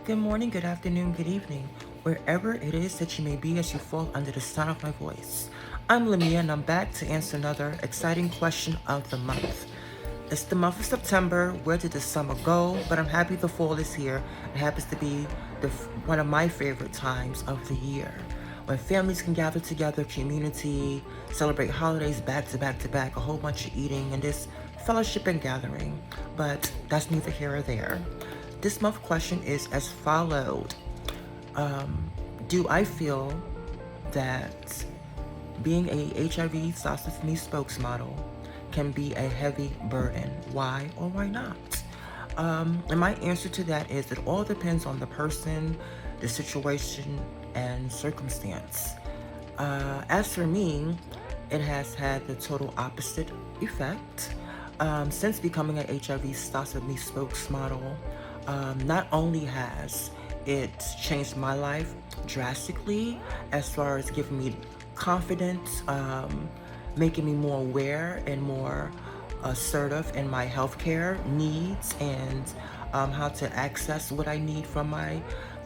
Good morning, good afternoon, good evening, wherever it is that you may be as you fall under the sound of my voice. I'm Lamia and I'm back to answer another exciting question of the month. It's the month of September. Where did the summer go? But I'm happy the fall is here. It happens to be one of my favorite times of the year. When families can gather together, community, celebrate holidays back to back to back, a whole bunch of eating and this fellowship and gathering. But that's neither here or there. This month question is as followed. Do I feel that being a HIV Starts With Me spokesmodel can be a heavy burden? Why or why not? And my answer to that is it all depends on the person, the situation, and circumstance. As for me, it has had the total opposite effect. Since becoming an HIV Starts With Me spokesmodel, not only has it changed my life drastically as far as giving me confidence, making me more aware and more assertive in my healthcare needs and how to access what I need from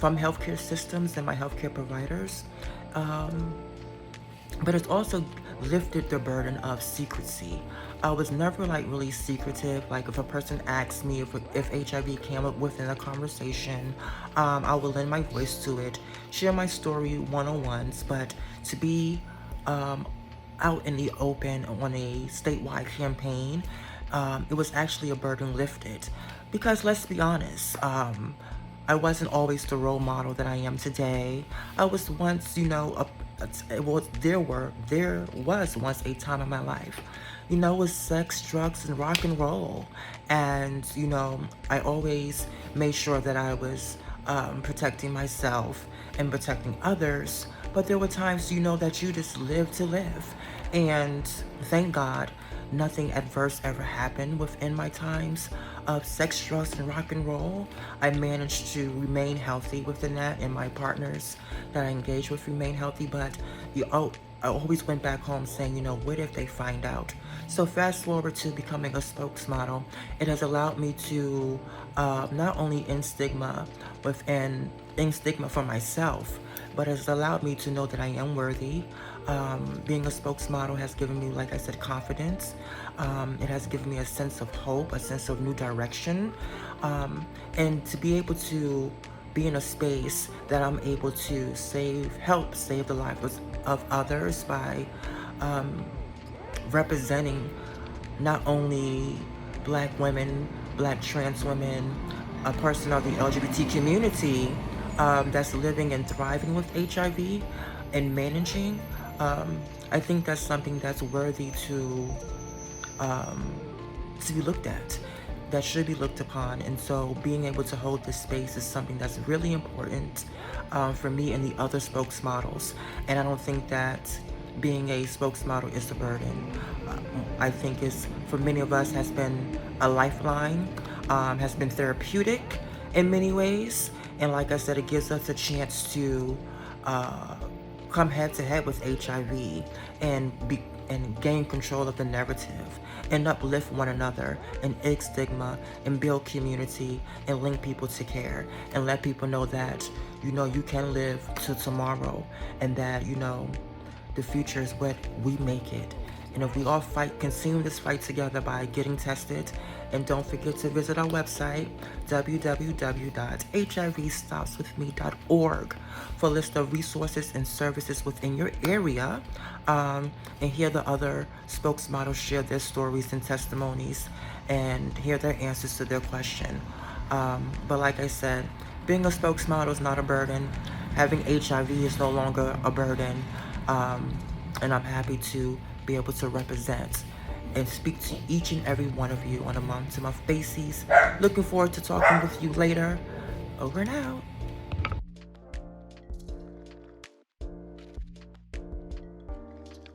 healthcare systems and my healthcare providers. But it's also lifted the burden of secrecy. I was never really secretive. Like if a person asks me if HIV came up within a conversation, I will lend my voice to it, share my story one-on-ones. But to be out in the open on a statewide campaign, it was actually a burden lifted. Because let's be honest, I wasn't always the role model that I am today. I was once, there was once a time in my life, with sex, drugs, and rock and roll. And, I always made sure that I was protecting myself and protecting others. But there were times, that you just live to live. And thank God, nothing adverse ever happened within my times of sex, drugs, and rock and roll. I managed to remain healthy within that, and my partners that I engaged with remain healthy. But I always went back home saying, what if they find out? So fast forward to becoming a spokesmodel, it has allowed me to not only end stigma for myself, but has allowed me to know that I am worthy. Being a spokesmodel has given me, like I said, confidence. It has given me a sense of hope, a sense of new direction. And to be able to be in a space that I'm able to help save the lives of others by representing not only Black women, Black trans women, a person of the LGBT community that's living and thriving with HIV and managing. I think that's something that's worthy to be looked at, that should be looked upon. And so being able to hold this space is something that's really important for me and the other spokesmodels. And I don't think that being a spokesmodel is a burden. I think for many of us has been a lifeline, has been therapeutic in many ways. And like I said, it gives us a chance to come head to head with HIV and gain control of the narrative and uplift one another and egg stigma and build community and link people to care and let people know that, you can live till tomorrow and that, the future is what we make it. And if we all continue this fight together by getting tested, and don't forget to visit our website, www.hivstopswithme.org, for a list of resources and services within your area, and hear the other spokesmodels share their stories and testimonies and hear their answers to their question. But like I said, being a spokesmodel is not a burden. Having HIV is no longer a burden. And I'm happy to be able to represent and speak to each and every one of you on a month-to-month basis. Looking forward to talking with you later. Over and out.